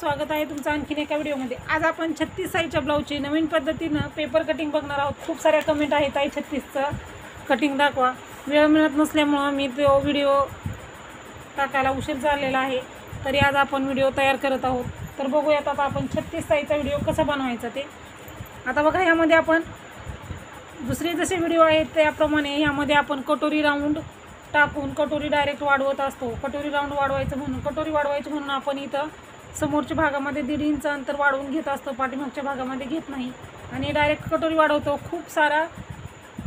स्वागत आहे तुमचं आणखीन एका व्हिडिओमध्ये। आज आपण 36 साईजच्या ब्लाऊजची नवीन पद्धतीनं पेपर कटिंग बघणार आहोत। खूप साऱ्या कमेंट आहेत आई 36चं कटिंग दाखवा, वेळ मिळत नसल्यामुळे मी तो व्हिडिओ टाकायला उशीर झालेला आहे, तरी आज आपण व्हिडिओ तयार करत आहोत। तर बघूयात आता आपण 36 साईजचा व्हिडिओ कसा बनवायचा ते। आता बघा, यामध्ये आपण दुसरे जसे व्हिडिओ आहेत त्याप्रमाणे यामध्ये आपण कटोरी राऊंड टाकून कटोरी डायरेक्ट वाढवत असतो। कटोरी राऊंड वाढवायचं म्हणून आपण इथं समोरच्या भागामध्ये 1.5 इंच अंतर वाढवून घेत असतो, पाठीमागच्या भागामध्ये घेत नाही आणि डायरेक्ट कटोरी वाढवतो। खूप सारा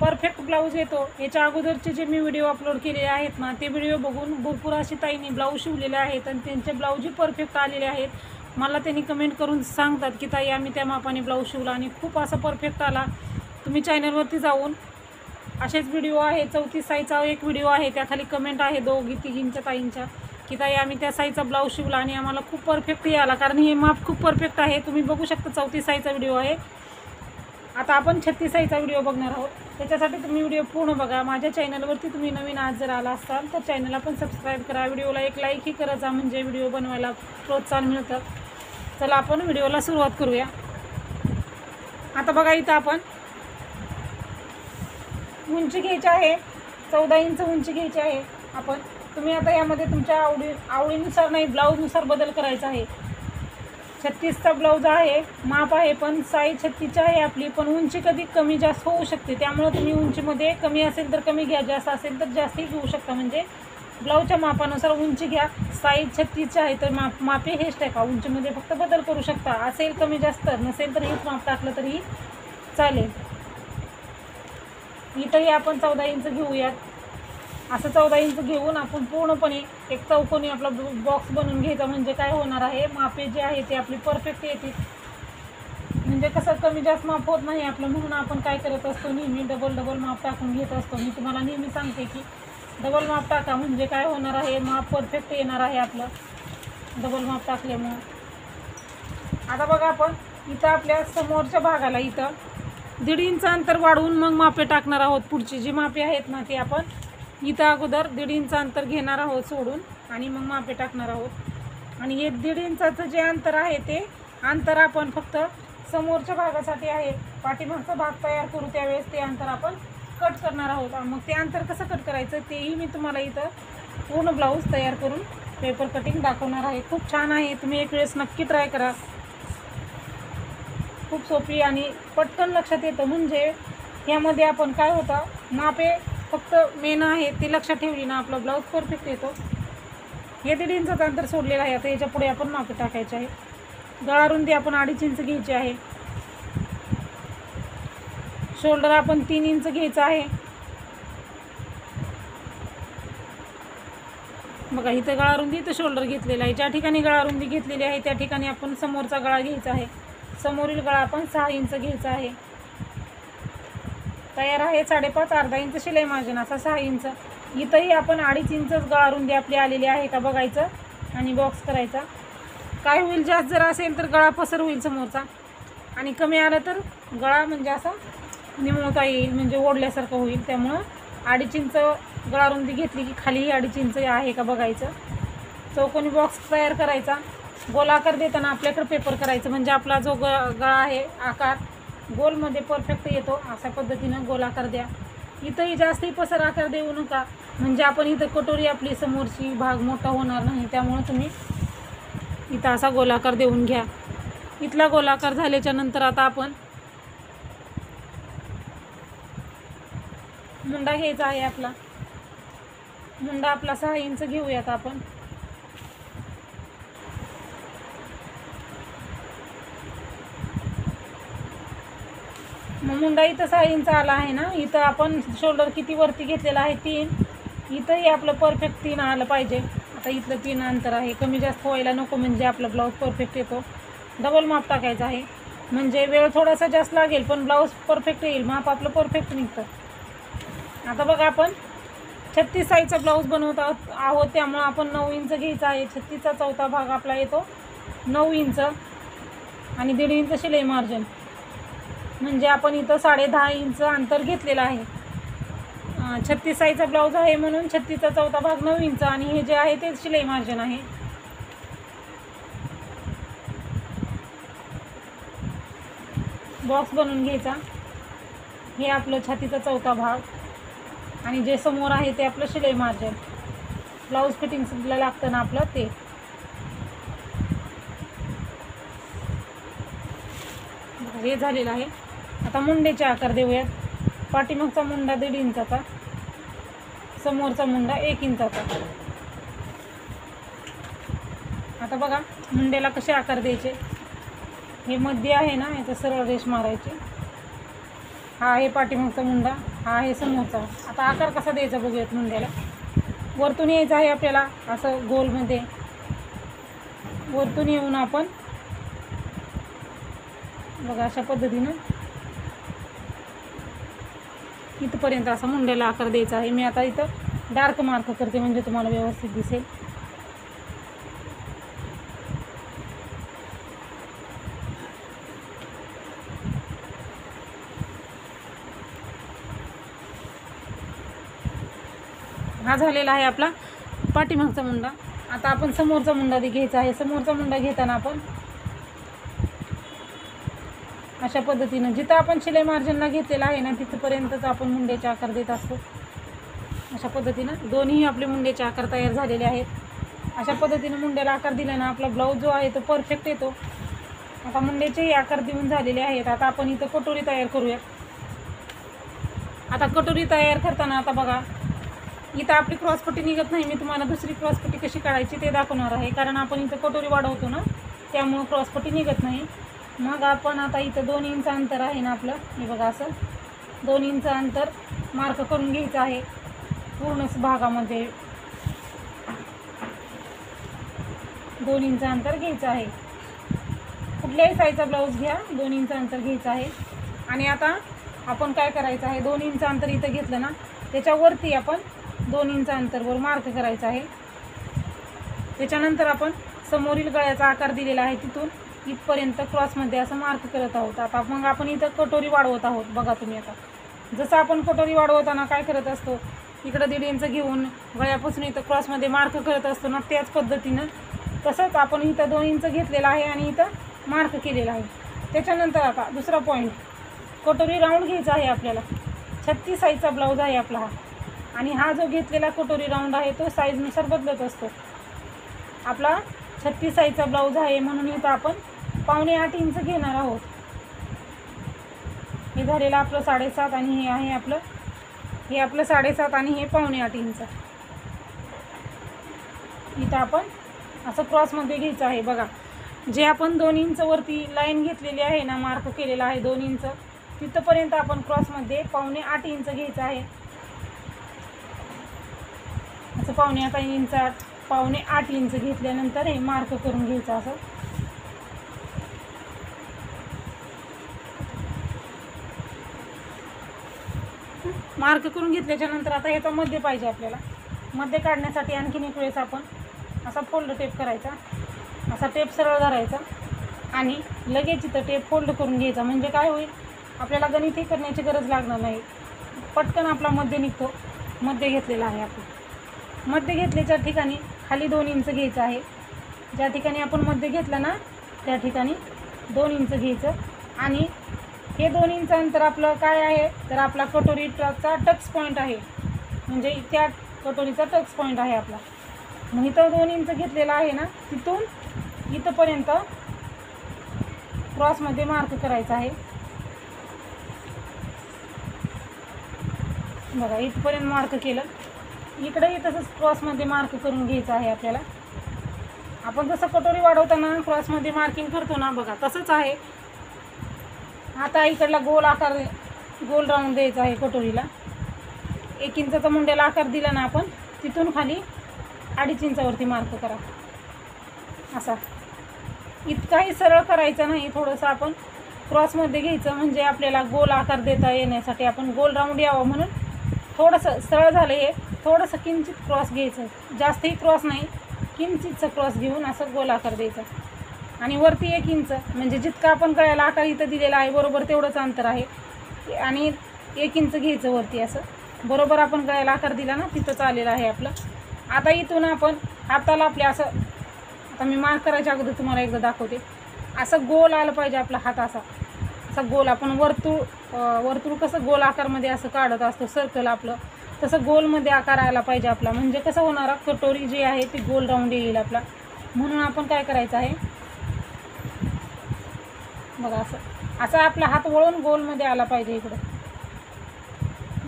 परफेक्ट ब्लाऊज येतो। याच्या अगोदरचे जे मी व्हिडिओ अपलोड केलेले आहेत ना, ते व्हिडिओ बघून भरपूर अशी ताईंनी ब्लाऊज शिवलेले आहेत आणि त्यांचे ब्लाऊजही परफेक्ट आलेले आहेत। मला त्यांनी कमेंट करून सांगतात की ताई आम्ही त्या मापाने ब्लाऊज शिवला आणि खूप असा परफेक्ट आला। तुम्ही चॅनलवरती जाऊन असेच व्हिडिओ आहे, 34 साईजचा एक व्हिडिओ आहे, त्याखाली कमेंट आहे 2-3 ताईंच्या की ताई आम्ही त्या साईजचा ब्लाऊज शिवला आणि आम्हाला खूप परफेक्ट आला, कारण हे माप खूप परफेक्ट आहे। तुम्ही बघू शकता 34 साईजचा व्हिडिओ आहे। आता आपण 36 साईजचा व्हिडिओ बघणार आहोत। त्याच्यासाठी तुम्ही व्हिडिओ पूर्ण बघा। माझ्या चॅनलवरती तुम्ही नवीन आज जर आला असाल तर चॅनलला पण सबस्क्राईब करा, व्हिडिओला एक लाईकही करायचा, म्हणजे व्हिडिओ बनवायला प्रोत्साहन मिळतं। चला आपण व्हिडिओला सुरुवात करूया। आता बघा, इथं आपण उंची घ्यायची आहे, 14 इंच उंची घ्यायची आहे आपण। तुम्ही आता यामध्ये तुमच्या आवडीनुसार नाही, ब्लाऊजनुसार बदल करायचा आहे। 36चा ब्लाऊज आहे, माप आहे, पण साईज 36ची आहे आपली, पण उंची कधी कमी जास्त होऊ शकते। त्यामुळे तुम्ही उंचीमध्ये कमी असेल तर कमी घ्या, जास्त असेल तर जास्तही घेऊ शकता। म्हणजे ब्लाऊजच्या मापानुसार उंची घ्या। साईज 36ची आहे तर मापे हेच टाका, उंचीमध्ये फक्त बदल करू शकता। असेल कमी जास्त, नसेल तर हेच माप टाकलं तरी चालेल। इथंही आपण 14 इंच घेऊयात। असं 14 इंच घेऊन आपण पूर्णपणे एक चौकोनी आपला बॉक्स बनवून घ्यायचा। म्हणजे काय होणार आहे, मापे जे आहे ते आपली परफेक्ट येतील। म्हणजे कसं कमी जास्त माप होत नाही आपलं, म्हणून आपण काय करत असतो, नेहमी डबल माप टाकून घेत असतो। मी तुम्हाला नेहमी सांगते की डबल माप टाका, म्हणजे काय होणार आहे, माप परफेक्ट येणार आहे आपलं डबल माप टाकल्यामुळं। आता बघा, आपण इथं आपल्या समोरच्या भागाला इथं 1.5 इंच अंतर वाढवून मग मापे टाकणार आहोत। पुढची जी मापे आहेत ना ते आपण इथं अगोदर 1.5 इंच अंतर घेणार आहोत सोडून आणि मग मापे टाकणार आहोत। आणि हे 1.5 इंचाचं जे अंतर आहे ते अंतर आपण फक्त समोरच्या भागासाठी आहे। पाठीमागचा भाग तयार करू त्यावेळेस ते अंतर आपण कट करणार आहोत। मग ते अंतर कसं कट करायचं तेही मी तुम्हाला इथं पूर्ण ब्लाऊज तयार करून पेपर कटिंग दाखवणार आहे। खूप छान आहे, तुम्ही एक वेळेस नक्की ट्राय करा। खूप सोपी आणि पटकन लक्षात येतं। म्हणजे यामध्ये आपण काय होतं, मापे फक्त मेन आहे ते लक्षात ठेवली ना, आपला ब्लाऊज परफेक्ट येतो। हे 1.5 इंचाचं अंतर सोडलेलं आहे। आता याच्या पुढे आपण मापे टाकायचे आहे। गळा रुंदी आपण 2.5 इंच घ्यायची आहे। शोल्डर आपण 3 इंच घ्यायचं आहे। बघा, इथं गळा रुंदी, इथं शोल्डर घेतलेलं आहे। ज्या ठिकाणी गळा रुंदी घेतलेली आहे त्या ठिकाणी आपण समोरचा गळा घ्यायचा आहे। समोरील गळा आपण 6 इंच घ्यायचा आहे। तयार आहे 5.5 अर्धा इंच शिलाई मार्जिन, असा 6 इंच। इथंही आपण 2.5 इंचच गळा रुंदी आपली आलेली आहे का बघायचं आणि बॉक्स करायचा। काय होईल, जास्त जर असेल तर गळा पसर होईल समोरचा, आणि कमी आलं तर गळा म्हणजे असा निमुळता येईल, म्हणजे ओढल्यासारखं होईल। त्यामुळं 2.5 इंच गळा रुंदी घेतली की खालीही 2.5 इंच आहे का बघायचं। चौकोनी बॉक्स तयार करायचा। गोलाकार देताना आपल्याकडे पेपर करायचं, म्हणजे आपला जो गळा आहे आकार गोलमध्ये परफेक्ट येतो। अशा पद्धतीनं गोलाकार द्या। इथंही जास्तही पसर आकार देऊ नका, म्हणजे आपण इथं कटोरी आपली समोरची भाग मोठा होणार नाही। त्यामुळे तुम्ही इथं असा गोलाकार देऊन घ्या। इथला गोलाकार झाल्याच्या नंतर आता आपण मुंडा घ्यायचा आहे। आपला मुंडा 6 इंच घेऊयात आपण। मुंडा इथं 6 इंच आला आहे ना। इथं आपण शोल्डर किती वरती घेतलेला आहे 3, इथंही आपलं परफेक्ट 3 आलं पाहिजे। आता इथलं 3 अंतर आहे, कमी जास्त व्हायला नको, म्हणजे आपला ब्लाऊज परफेक्ट येतो। डबल माप टाकायचं आहे, म्हणजे वेळ थोडासा जास्त लागेल पण ब्लाऊज परफेक्ट येईल, माप आपलं परफेक्ट निघतं। आता बघा, आपण 36 साईजचा ब्लाऊज बनवत आहोत, त्यामुळे आपण 9 इंच घ्यायचा आहे। 36चा चौथा भाग आपला येतो 9 इंच आणि 1.5 इंच शिलाई मार्जिन, म्हणजे आपण इथं 10.5 इंच अंतर घेतलेलं आहे। 36 साईजचा ब्लाऊज आहे म्हणून 36चा चौथा भाग 9 इंच आणि हे जे आहे ते शिलाई मार्जिन आहे। बॉक्स बनवून घ्यायचा. हे आपलं छातीचा चौथा भाग आणि जे समोर आहे ते आपलं शिलाई मार्जिन, ब्लाऊज फिटिंगला लागतं ना आपलं ते. हे झालेलं आहे. आता मुंडेचे आकार देऊयात. पाठीमागचा मुंडा 1.5 इंचाचा, समोरचा मुंडा 1 इंचाचा. आता बघा मुंड्याला कसे आकार द्यायचे. हे मध्ये आहे ना, याचं सरळ रेष मारायची. हा आहे पाठीमागचा मुंडा, हा आहे समोरचा. आता आकार कसा द्यायचा बघूयात. मुंड्याला वरतून यायचं आहे आपल्याला असं गोलमध्ये. वरतून येऊन आपण बघा अशा पद्धतीनं इथपर्यंत असा मुंड्याला आकार द्यायचा आहे. मी आता इथं डार्क मार्क करते म्हणजे तुम्हाला व्यवस्थित दिसेल. हा झालेला आहे आपला पाठीमागचा मुंडा. आता आपण समोरचा मुंडा घ्यायचा आहे. समोरचा मुंडा घेताना आपण अशा पद्धतीनं जिथं आपण शिलाई मार्जिनला घेतलेला आहे ना तिथपर्यंतच आपण मुंड्याचे आकार देत असतो. अशा पद्धतीनं दोन्ही आपले मुंड्याचे आकार तयार झालेले आहेत. अशा पद्धतीनं मुंड्याला आकार दिला ना आपला ब्लाऊज जो आहे तो परफेक्ट येतो. आता मुंड्याचेही आकार देऊन झालेले आहेत. आता आपण इथं कटोरी तयार करूया. आता कटोरी तयार करताना आता बघा इथं आपली क्रॉसपट्टी निघत नाही. मी तुम्हाला दुसरी क्रॉसपट्टी कशी काढायची ते दाखवणार आहे. कारण आपण इथं कटोरी वाढवतो ना त्यामुळं क्रॉसपट्टी निघत नाही. मग आपण आता इथं 2 इंच अंतर आहे ना आपलं, हे बघा असं 2 इंच अंतर मार्क करून घ्यायचं आहे पूर्ण भागामध्ये. 2 इंच अंतर घ्यायचं आहे. कुठल्याही साईजचा ब्लाऊज घ्या, 2 इंच अंतर घ्यायचं आहे. आणि आता आपण काय करायचं आहे, 2 इंच अंतर इथं घेतलं ना त्याच्यावरती आपण 2 इंच अंतरवर मार्क करायचं आहे. त्याच्यानंतर आपण समोरील गळ्याचा आकार दिलेला आहे तिथून इथपर्यंत क्रॉसमध्ये असं मार्क करत आहोत. आता मग आपण इथं कटोरी वाढवत आहोत. बघा तुम्ही आता जसं आपण कटोरी वाढवताना काय करत असतो, इकडं 1.5 इंच घेऊन गळ्यापासून इथं क्रॉसमध्ये मार्क करत असतो ना त्याच पद्धतीनं तसंच आपण इथं 2 इंच घेतलेला आहे आणि इथं मार्क केलेला आहे. त्याच्यानंतर आता दुसरा पॉईंट, कटोरी राऊंड घ्यायचा आहे आपल्याला. 36 साईजचा ब्लाऊज आहे आपला हा. आणि हा जो घेतलेला कटोरी राऊंड आहे तो साईजनुसार बदलत असतो. आपला 36 साईजचा ब्लाऊज आहे म्हणून इथं आपण 7.25 इंच घेणार आहोत. हे झालेलं आपलं 7.5 आणि हे आहे आपलं, हे आपलं 7.5 आणि हे 7.25 इंच. इथं आपण असं क्रॉसमध्ये घ्यायचं आहे. बघा जे आपण 2 इंच वरती लाईन घेतलेली आहे ना, मार्क केलेला आहे 2 इंच, तिथपर्यंत आपण क्रॉसमध्ये 7.25 इंच घ्यायचं आहे. असं 7.25 इंच घेतल्यानंतर हे मार्क करून घ्यायचं असं. मार्क करून घेतल्याच्या नंतर आता याचा मध्य पाहिजे आपल्याला. मध्य काढण्यासाठी आणखीन एक वेळेस आपण असा फोल्ड टेप करायचा, असा टेप सरळ धरायचा आणि लगेच इथं टेप फोल्ड करून घ्यायचा. म्हणजे काय होईल, आपल्याला गणितही करण्याची गरज लागणार नाही. पटकन आपला मध्य निघतो. मध्य घेतलेला आहे आपण. मध्य घेतल्याच्या ठिकाणी खाली 2 इंच घ्यायचं आहे. ज्या ठिकाणी आपण मध्य घेतलं ना त्या ठिकाणी 2 इंच घ्यायचं. आणि हे 2 इंच अंतर आपलं काय आहे तर आपला कटोरीचा टक्स पॉईंट आहे. म्हणजे त्या कटोरीचा टक्स पॉईंट आहे आपला. मग इथं 2 इंच घेतलेला आहे ना तिथून इथंपर्यंत क्रॉसमध्ये मार्क करायचा आहे. बघा इथपर्यंत मार्क केलं. इकडेही तसंच क्रॉसमध्ये मार्क करून घ्यायचं आहे आपल्याला. आपण जसं कटोरी वाढवताना क्रॉसमध्ये मार्किंग करतो ना बघा तसंच आहे. आता इकडला गोल आकार, गोल राऊंड द्यायचा आहे कटोरीला. 1 इंचाचा मुंड्याला आकार दिला ना आपण तिथून खाली 2.5 इंचावरती मार्क करा. असा इतकाही सरळ करायचं नाही, थोडंसं आपण क्रॉसमध्ये घ्यायचं म्हणजे आपल्याला गोल आकार देता येण्यासाठी, आपण गोल राऊंड यावं म्हणून थोडंसं सरळ झालं. हे थोडंसं किंचित क्रॉस घ्यायचं, जास्तही क्रॉस नाही, किंचितचं क्रॉस घेऊन असं गोल आकार द्यायचा. आणि वरती 1 इंच म्हणजे जितका आपण गळ्याला आकार इथं दिलेला आहे बरोबर तेवढंच अंतर आहे. आणि 1 इंच घ्यायचं वरती असं बरोबर आपण गळ्याला आकार दिला ना तिथंच आलेलं आहे आपलं. आता इथून आपण हाताला आपल्या असं, आता मी मार्क करायच्या अगोदर तुम्हाला एकदा दाखवते, असं गोल आलं पाहिजे आपला हात असा. असा गोल आपण वर्तुळ कसं गोल आकारमध्ये असं काढत असतो सर्कल आपलं, तसं गोलमध्ये आकार आला पाहिजे आपला. म्हणजे कसं होणार, कटोरी जी आहे ती गोल राऊंड येईल आपला. म्हणून आपण काय करायचं आहे बघा, असं आपला हात वळून गोलमध्ये आला पाहिजे.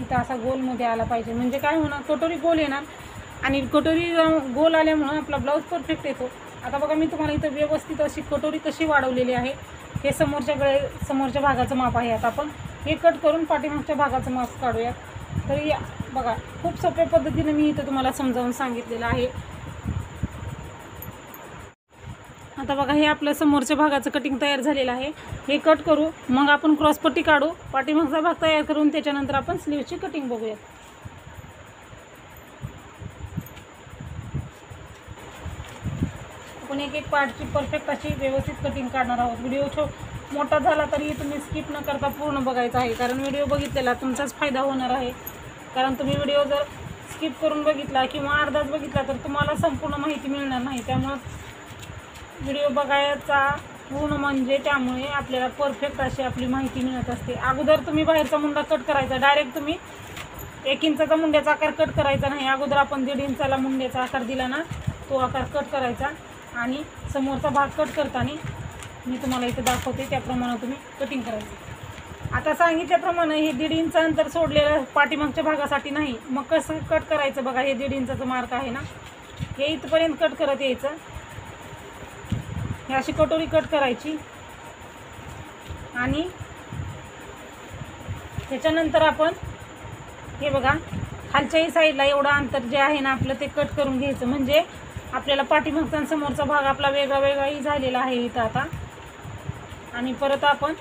इथं असा गोलमध्ये आला पाहिजे. म्हणजे काय होणार, कटोरी गोल येणार आणि कटोरी गोल आल्यामुळं आपला ब्लाऊज परफेक्ट येतो. आता बघा मी तुम्हाला इथं व्यवस्थित अशी कटोरी कशी वाढवलेली आहे. हे समोरच्या भागाचं माप आहे. आता आपण हे कट करून पाठीमागच्या भागाचं माप काढूया. तर बघा खूप सोप्या पद्धतीने मी इथं तुम्हाला समजावून सांगितलेलं आहे. आता बघा हे आपलं समोरच्या भागाचं कटिंग तयार झालेलं आहे. हे कट करू, मग आपण क्रॉसपट्टी काढू, पाठीमागचा भाग तयार करून त्याच्यानंतर आपण स्लीवची कटिंग बघूया. आपण एक पार्टची परफेक्ट अशी व्यवस्थित कटिंग काढणार आहोत. व्हिडिओ मोठा झाला तरी तुम्ही स्किप न करता पूर्ण बघायचा आहे, कारण व्हिडिओ बघितलेला तुमचाच फायदा होणार आहे. कारण तुम्ही व्हिडिओ जर स्किप करून बघितला किंवा अर्धाच बघितला तर तुम्हाला संपूर्ण माहिती मिळणार नाही. त्यामुळं व्हिडिओ बघायचा पूर्ण, म्हणजे त्यामुळे आपल्याला परफेक्ट अशी आपली माहिती मिळत असते. अगोदर तुम्ही बाहेरचा मुंडा कट करायचा, डायरेक्ट तुम्ही 1 इंचाचा मुंड्याचा आकार कट करायचा नाही. अगोदर आपण 1.5 इंचाला मुंड्याचा आकार दिला ना, तो आकार कट करायचा आणि समोरचा भाग कट करताना मी तुम्हाला इथे दाखवते त्याप्रमाणे तुम्ही कटिंग करायचं. आता सांगितल्याप्रमाणे हे 1.5 इंच अंतर सोडलेलं पाठीमागच्या भागासाठी नाही. मग कसं कट करायचं बघा, हे 1.5 इंचाचं मार्क आहे ना, हे इथपर्यंत कट करत यायचं. हे अशी कटोरी कट करायची आणि त्याच्यानंतर आपण हे बघा खालच्याही साईडला एवढं अंतर जे आहे ना आपलं ते कट करून घ्यायचं. म्हणजे आपल्याला पाठीमागचा आणि समोरचा भाग आपला वेगळाही झालेला आहे इथं आता. आणि परत आपण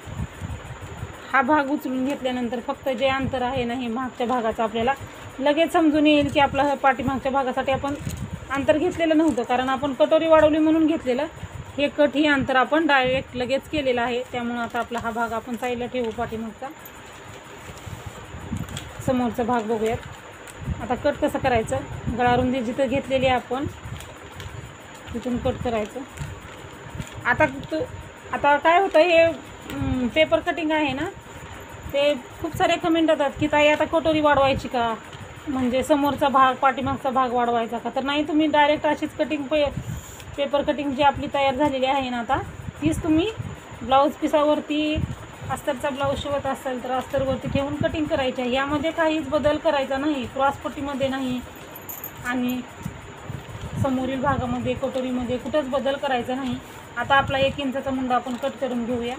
हा भाग उचलून घेतल्यानंतर फक्त जे अंतर आहे ना हे मागच्या भागाचं आपल्याला लगेच समजून येईल की आपला पाठीमागच्या भागासाठी आपण अंतर घेतलेलं नव्हतं, कारण आपण कटोरी वाढवली म्हणून घेतलेलं. हे कट ही अंतर आपण डायरेक्ट लगेच केलेलं आहे. त्यामुळं आता आपला हा भाग आपण साईडला ठेवू. पाठीमागचा समोरचा भाग बघूयात. आता कट कसं करायचं, गळारुंदी जिथं घेतलेली आहे आपण तिथून कट करायचं. आता काय होतं, हे पेपर कटिंग आहे ना, ते खूप सारे कमेंट येतात की ताई आता कटोरी वाढवायची का, म्हणजे समोरचा भाग पाठीमागचा भाग वाढवायचा का. तर नाही, तुम्ही डायरेक्ट अशीच कटिंग पेपर कटिंग जी आपली तयार झालेली आहे ना आता, तीच तुम्ही ब्लाऊज पिसावरती अस्तरचा ब्लाऊज शिवत असाल तर अस्तरवरती ठेवून कटिंग करायची आहे. यामध्ये काहीच बदल करायचा नाही, क्रॉसपट्टीमध्ये नाही आणि समोरील भागामध्ये कटोरीमध्ये कुठंच बदल करायचा नाही. आता आपला 1 इंचाचा मुंडा आपण कट करून घेऊया.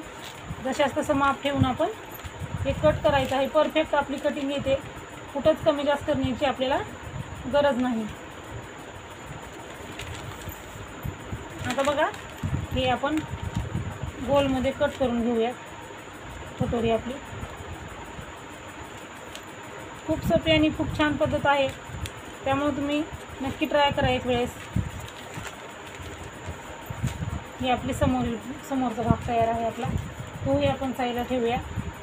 जशास तसं माप ठेवून आपण हे कट करायचं आहे. परफेक्ट आपली कटिंग येते, कुठंच कमी जास्त करण्याची आपल्याला गरज नाही. आता बघा हे आपण गोलमध्ये कट करून घेऊया कटोरी आपली. खूप सोपी आणि खूप छान पद्धत आहे, त्यामुळे तुम्ही नक्की ट्राय करा एक वेळेस. ही आपली समोरचा भाग तयार आहे आपला, तोही आपण साईडला ठेवूया.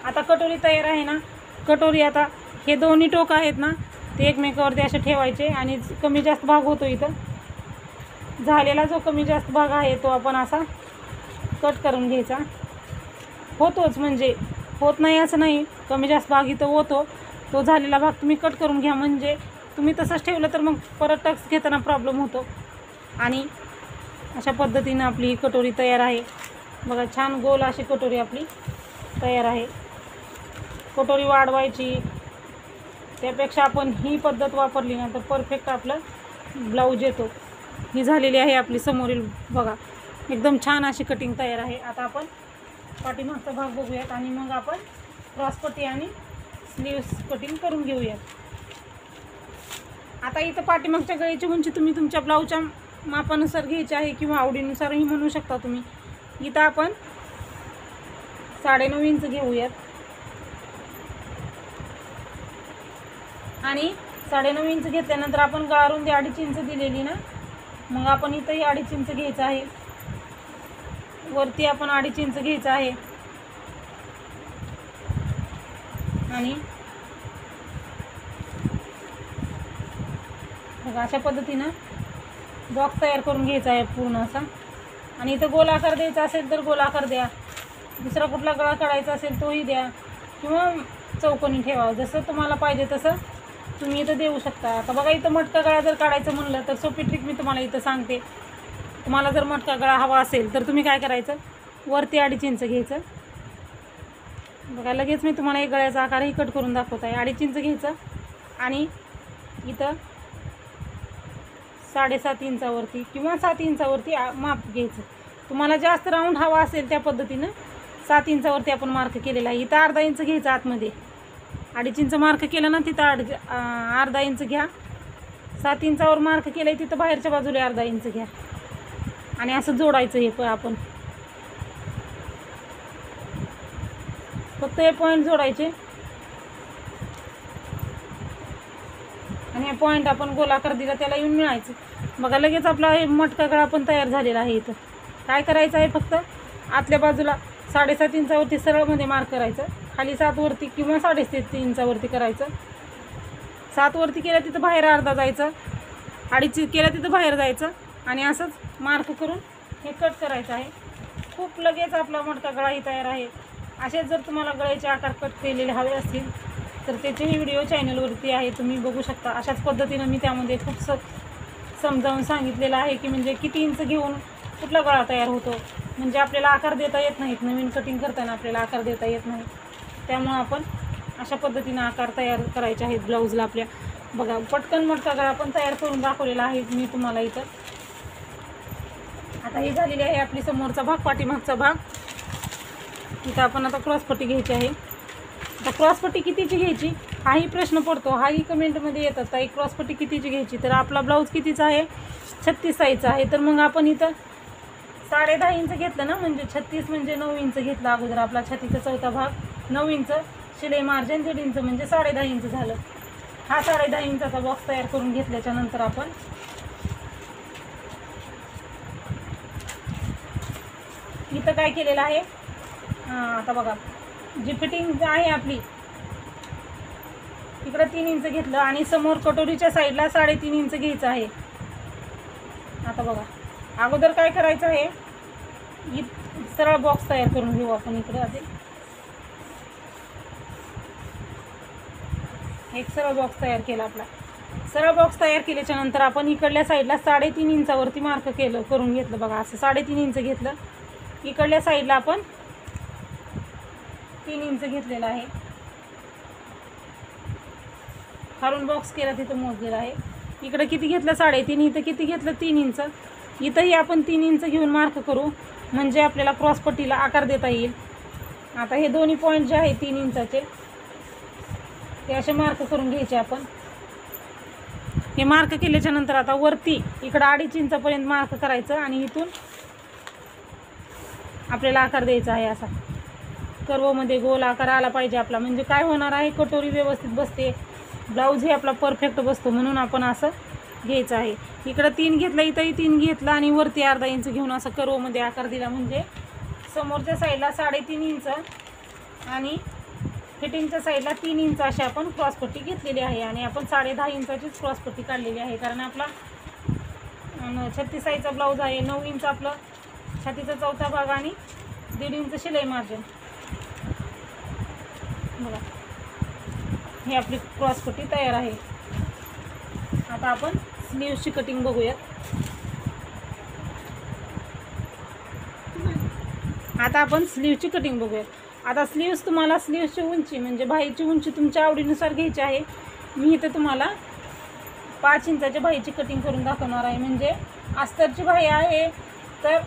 आता कटोरी तयार आहे ना, कटोरी आता हे दोन्ही टोक आहेत ना ते एकमेकावरती असे ठेवायचे आणि कमी जास्त भाग होतो इथं झालेला जो कमी जास्त भाग आहे तो आपण असा कट करून घ्यायचा. होतोच, म्हणजे होत नाही असं नाही, कमी जास्त भाग इथं होतो. तो झालेला भाग तुम्ही कट करून घ्या, म्हणजे तुम्ही तसंच ठेवलं तर मग परत टक्स घेताना प्रॉब्लेम होतो. आणि अशा पद्धतीनं आपली ही कटोरी तयार आहे बघा. छान गोल अशी कटोरी आपली तयार आहे. कटोरी वाढवायची त्यापेक्षा आपण ही पद्धत वापरली ना तर परफेक्ट आपलं ब्लाऊज येतो. ही झालेली आहे आपली समोरील बघा, एकदम छान अशी कटिंग तयार आहे. आता आपण पाठीमागचा भाग बघूयात आणि मग आपण क्रॉसपट्टी आणि स्लीव्स कटिंग करून घेऊयात. आता इथं पाठीमागच्या गळ्याची उंची तुम्ही तुमच्या ब्लाऊजच्या मापानुसार घ्यायची आहे किंवा आवडीनुसारही म्हणू शकता तुम्ही. इथं आपण 9.5 इंच घेऊयात आणि 9.5 इंच घेतल्यानंतर आपण गळारुंदी 2.5 इंच दिलेली ना, मग आपण इथंही 2.5 इंच घ्यायचं आहे. वरती आपण 2.5 इंच घ्यायचं आहे आणि बघा अशा पद्धतीनं बॉक्स तयार करून घ्यायचा आहे पूर्ण असा. आणि इथं गोल आकार द्यायचा असेल तर गोल आकार द्या, दुसरा कुठला गळा काढायचा असेल तोही द्या, किंवा चौकोनी ठेवा, जसं तुम्हाला पाहिजे तसं तुम्ही इथं देऊ शकता. आता बघा इथं मटका गळा जर काढायचं म्हणलं तर सोपी ट्रिक मी तुम्हाला इथं सांगते. तुम्हाला जर मटका गळा हवा असेल तर तुम्ही काय करायचं, वरती 2.5 इंच घ्यायचं. बघा लगेच मी तुम्हाला एक गळ्याचा आकारही कट करून दाखवत आहे. 2.5 इंच घ्यायचं आणि इथं 7.5 इंचावरती किंवा 7 इंचावरती माप घ्यायचं. तुम्हाला जास्त राऊंड हवा असेल त्या पद्धतीनं 7 इंचावरती आपण मार्क केलेला आहे. इथं 1/2 इंच घ्यायचं आतमध्ये. 2.5 इंच मार्क केलं ना, तिथं 1/2 इंच घ्या. 7 इंचावर मार्क केलं आहे तिथं बाहेरच्या बाजूला 1/2 इंच घ्या आणि असं जोडायचं. हे आपण फक्त हे पॉईंट जोडायचे आणि हे पॉईंट आपण गोलाकार दिला त्याला येऊन मिळायचं. बघा लगेच आपला हे मटका गळा पण तयार झालेला आहे. इथं काय करायचं आहे, फक्त आतल्या बाजूला 7.5 इंचावरती सरळमध्ये मार्क करायचं, खाली 7 वरती किंवा 3.5 इंचावरती करायचं. 7 वरती केलं तिथं बाहेर 1/2 जायचं, 2.5 केलं तिथं बाहेर जायचं आणि असंच मार्क करून हे कट करायचं आहे. खूप लगेच आपला मटका गळाही तयार आहे. असेच जर तुम्हाला गळ्याचे आकार कट केलेले हवे असतील तर त्याचेही व्हिडिओ चॅनलवरती आहे, तुम्ही बघू शकता. अशाच पद्धतीनं मी त्यामध्ये खूप समजावून सांगितलेलं आहे की म्हणजे किती इंच घेऊन कुठला गळा तयार होतो. म्हणजे आपल्याला आकार देता येत नाहीत, नवीन कटिंग करताना आपल्याला आकार देता येत नाही, त्यामुळं आपण अशा पद्धतीनं आकार तयार करायचे आहेत ब्लाऊजला आपल्या. बघा पटकन मटका गळा पण तयार करून दाखवलेला आहे मी तुम्हाला इथं. आता ही झालेली आहे आपली समोरचा भाग, पाठीमागचा भाग. इथं आपण आता क्रॉसपट्टी घ्यायची आहे. आता क्रॉसपट्टी कितीची घ्यायची हाही प्रश्न पडतो, हाही कमेंटमध्ये येतात, ताई क्रॉसपट्टी कितीची घ्यायची. तर आपला ब्लाऊज कितीचा आहे, 36 साईजचा आहे. तर मग आपण इथं 10.5 इंच घेतलं ना, म्हणजे 36 म्हणजे 9 इंच घेतला अगोदर आपला छातीचा चौथा भाग. 9 इंच शिलाई मार्जिन, 1.5 इंच म्हणजे 10.5 इंच झालं. हा 10.5 इंचाचा बॉक्स तयार करून घेतल्याच्या नंतर आपण इथं काय केलेलं आहे, आता बघा जी फिटिंग आहे आपली इकडं 3 इंच घेतलं आणि समोर कटोरीच्या साईडला 3.5 इंच घ्यायचं आहे. आता बघा अगोदर काय करायचं आहे, सरळ बॉक्स तयार करून घेऊ आपण. इकडं आधी एक सरळ बॉक्स तयार केला आपला. सरळ बॉक्स तयार केल्याच्या नंतर आपण इकडल्या साईडला 3.5 इंचावरती मार्क करून घेतलं. बघा असं 3.5 इंच घेतलं. इकडल्या साईडला आपण 3 इंच घेतलेला आहे. खालून बॉक्स केला तिथं मोजलेला आहे. इकडं किती घेतलं 3.5, इथं किती घेतलं 3 इंच. इथंही आपण 3 इंच घेऊन मार्क करू, म्हणजे आपल्याला क्रॉसपट्टीला आकार देता येईल. आता हे दोन्ही पॉईंट जे आहे 3 इंचाचे ते असे मार्क करून घ्यायचे आपण. हे मार्क केल्याच्या नंतर आता वरती इकडं 2.5 इंचापर्यंत मार्क करायचं आणि इथून आपल्याला आकार द्यायचा आहे. असा कर्वमध्ये गोल आकार आला पाहिजे आपला, म्हणजे काय होणार आहे, कटोरी व्यवस्थित बसते, ब्लाऊज हे आपला परफेक्ट बसतो. म्हणून आपण असं घ्यायचं आहे. इकडं 3 घेतलं, इथंही 3 घेतलं आणि वरती 1/2 इंच घेऊन असं कर्वमध्ये आकार दिला. म्हणजे समोरच्या साईडला 3.5 इंच आणि फिटिंगच्या साईडला 3 इंच अशी आपण क्रॉसपट्टी घेतलेली आहे. आणि आपण 10.5 इंचाचीच क्रॉसपट्टी काढलेली आहे, कारण आपला 36 साईजचा ब्लाऊज आहे. 9 इंच आपलं छातीचा चौथा भाग आणि 1.5 इंच शिलाई मार्जिन. बघा ही आपली क्रॉसपट्टी तयार आहे. आता आपण स्लीव्सची कटिंग बघूयात. आता स्लीव्स तुम्हाला स्लीव्सची उंची म्हणजे बाहीची उंची तुमच्या आवडीनुसार घ्यायची आहे. मी इथं तुम्हाला 5 इंचाच्या बाहीची कटिंग करून दाखवणार आहे. म्हणजे अस्तरची बाही आहे तर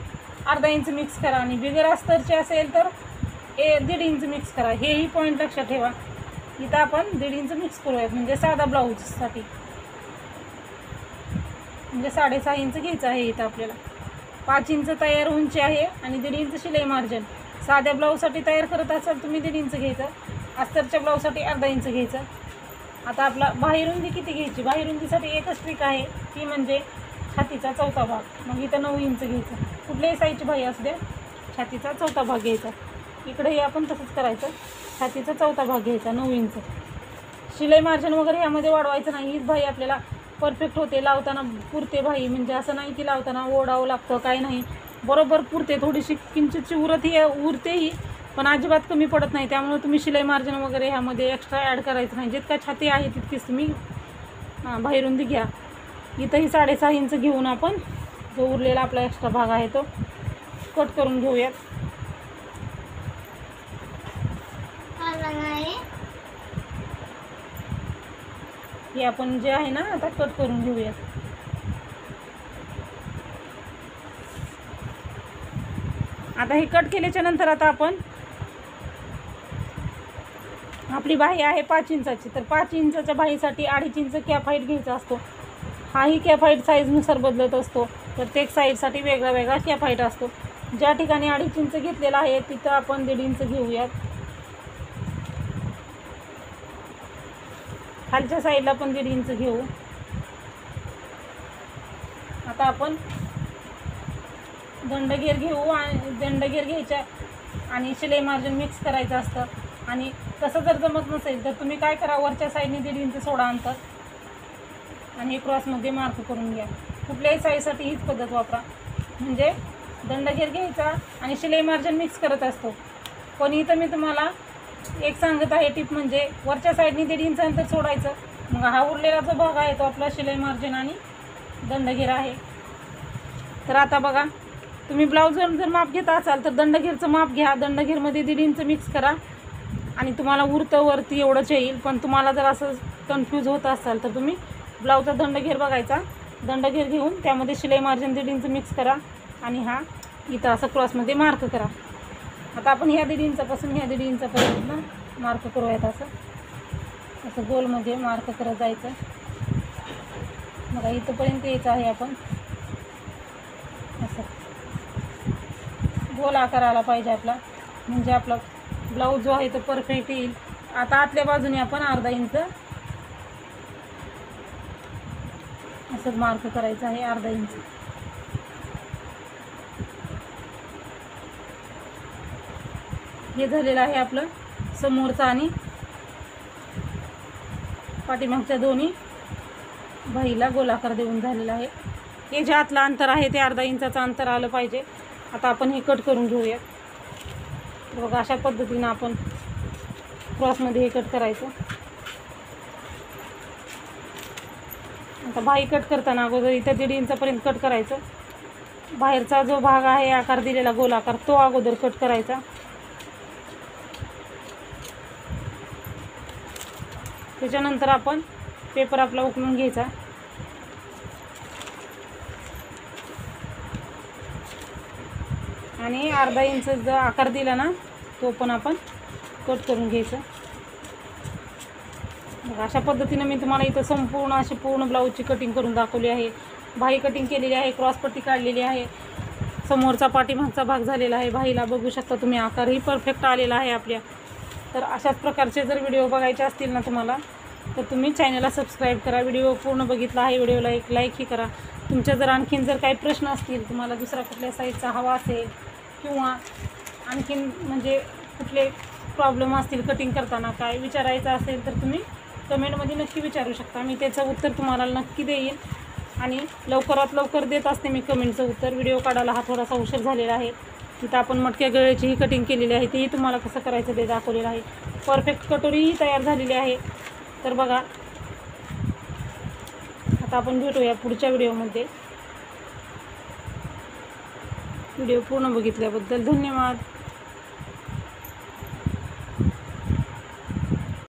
1/2 इंच मिक्स करा आणि बिगर अस्तरची असेल तर 1.5 इंच मिक्स करा. हेही पॉईंट लक्षात ठेवा. इथं आपण 1.5 इंच मिक्स करूयात, म्हणजे साधा ब्लाऊजसाठी म्हणजे 6.5 इंच घ्यायचं आहे. इथं आपल्याला 5 इंच तयार उंची आहे आणि 1.5 इंच शिलाई मार्जिन. साध्या ब्लाऊजसाठी तयार करत असाल तुम्ही 1.5 इंच घ्यायचं, अस्तरच्या ब्लाऊजसाठी 1/2 इंच घ्यायचं. आता आपला बाहीरुंदी किती घ्यायची, बाहीरुंदीसाठी एकच ट्रिक आहे, ती म्हणजे छातीचा चौथा भाग. मग इथं 9 इंच घ्यायचं, कुठल्याही साईजची बाही असू द्या, छातीचा चौथा भाग घ्यायचा. इकडेही आपण तसंच करायचं, छातीचा चौथा भाग घ्यायचा 9 इंच. शिलाई मार्जिन वगैरे ह्यामध्ये वाढवायचं नाही. हीच बाही आपल्याला परफेक्ट होते, लावताना पुरते बाही. म्हणजे असं नाही की लावताना ओढावं लागतं, काय नाही, बरोबर पुरते. थोडीशी किंचितची उरतेही पण अजिबात कमी पडत नाही. त्यामुळे तुम्ही शिलाई मार्जिन वगैरे ह्यामध्ये एक्स्ट्रा ॲड करायचं नाही. जितका छाती आहे तितकीच तुम्ही बाहेरून घ्या. इथंही 6.5 इंच घेऊन आपण जो उरलेला आपला एक्स्ट्रा भाग आहे तो कट करून घेऊयात. हे आपण जे आहे ना आता कट करून घेऊयात. आता हे कट केल्याच्या नंतर आता आपण आपली बाही आहे 5 इंचाची, तर 5 इंचाच्या बाहीसाठी 2.5 इंच कॅप हाईट घ्यायचा असतो. हाही कॅप हाईट साईजनुसार बदलत असतो. प्रत्येक साईडसाठी वेगळा वेगळा कॅप हाईट असतो. ज्या ठिकाणी 2.5 इंच घेतलेला आहे तिथं आपण 1.5 इंच घेऊयात. खालच्या साईडला पण 1.5 इंच घेऊ. आता आपण दंडगेर घेऊ आणि दंडगेर घ्यायच्या आणि शिलाई मार्जिन मिक्स करायचं असतं. आणि तसं जर जमत नसेल तर तुम्ही काय करा, वरच्या साईडने 1.5 इंच सोडा अंतर आणि क्रॉसमध्ये मार्क करून घ्या. कुठल्याही साईजसाठी हीच पद्धत वापरा. म्हणजे दंडगेर घ्यायचा आणि शिलाई मार्जिन मिक्स करत असतो. पण इथं मी तुम्हाला एक सांगत आहे टिप, म्हणजे वरच्या साईडने 1.5 इंच अंतर सोडायचं. मग हा उरलेला जो भाग आहे तो आपला शिलाई मार्जिन आणि दंडगेर आहे. तर आता बघा, तुम्ही ब्लाऊजवर जर माप घेत असाल तर दंडगेरचं माप घ्या. दंडगेरमध्ये 1.5 इंच मिक्स करा आणि तुम्हाला उरतं वरती एवढंच येईल. पण तुम्हाला जर असं कन्फ्यूज होत असाल तर तुम्ही ब्लाऊजचा दंडगेर बघायचा. दंडगेर घेऊन त्यामध्ये शिलाई मार्जिन 1.5 इंच मिक्स करा आणि हा इथं असं क्रॉसमध्ये मार्क करा. आता आपण ह्या 1.5 इंचापासून ह्या 1.5 इंचापर्यंत मार्क करूयात. असं गोलमध्ये मार्क करत जायचं. बघा इथंपर्यंत यायचं आहे. आपण असं गोल आकार आला पाहिजे आपला, म्हणजे आपला ब्लाऊज जो आहे तो परफेक्ट येईल. आता आतल्या बाजूने आपण 1/2 इंच असं मार्क करायचं आहे. 1/2 इंच हे झालेलं आहे आपलं समोरचा आणि पाठीमागच्या दोन्ही बाहीला गोलाकार देऊन झालेला आहे. हे जे आतलं अंतर आहे ते 1/2 इंचाचं अंतर आलं पाहिजे. आता आपण हे कट करून घेऊयात. बघा अशा पद्धतीनं आपण क्रॉसमध्ये हे कट करायचं. आता बाही कट करताना अगोदर इथं 1.5 इंचापर्यंत कट करायचं. बाहेरचा जो भाग आहे आकार दिलेला गोलाकार तो अगोदर कट करायचा. त्याच्यानंतर आपण पेपर आपला उकळून घ्यायचा आणि 1/2 इंच जो आकार दिला ना तो पण आपण कट करून घ्यायचा. अशा पद्धतीने मी तुम्हाला इथं संपूर्ण अशी पूर्ण ब्लाऊजची कटिंग करून दाखवली आहे. बाही कटिंग केलेली आहे, क्रॉसपट्टी काढलेली आहे, समोरचा पाठीमागचा भाग झालेला आहे. बाहीला बघू शकता तुम्ही आकारही परफेक्ट आलेला आहे आपल्या. तर अशाच प्रकारचे जर व्हिडिओ बघायचे असतील ना तुम्हाला तर तुम्ही चॅनलला सबस्क्राईब करा. व्हिडिओ पूर्ण बघितला आहे, व्हिडिओला एक लाईकही करा. तुमच्या जर आणखीन जर काही प्रश्न असतील, तुम्हाला दुसरा कुठल्या साईजचा हवा असेल किंवा आणखीन म्हणजे कुठले प्रॉब्लेम असतील कटिंग करताना काय विचारायचं असेल तर तुम्ही कमेंटमध्ये नक्की विचारू शकता. मी त्याचं उत्तर तुम्हाला नक्की देईन आणि लवकरात लवकर देत असते मी कमेंटचं उत्तर. व्हिडिओ काढायला हा थोडासा उशीर झालेला आहे. तिथं आपण मटक्या गळ्याचीही कटिंग केलेली आहे, तेही तुम्हाला कसं करायचं ते दाखवलेलं आहे. परफेक्ट कटोरीही तयार झालेली आहे. तर बघा आता आपण भेटूया पुढच्या व्हिडिओमध्ये. व्हिडिओ पूर्ण बघितल्याबद्दल धन्यवाद.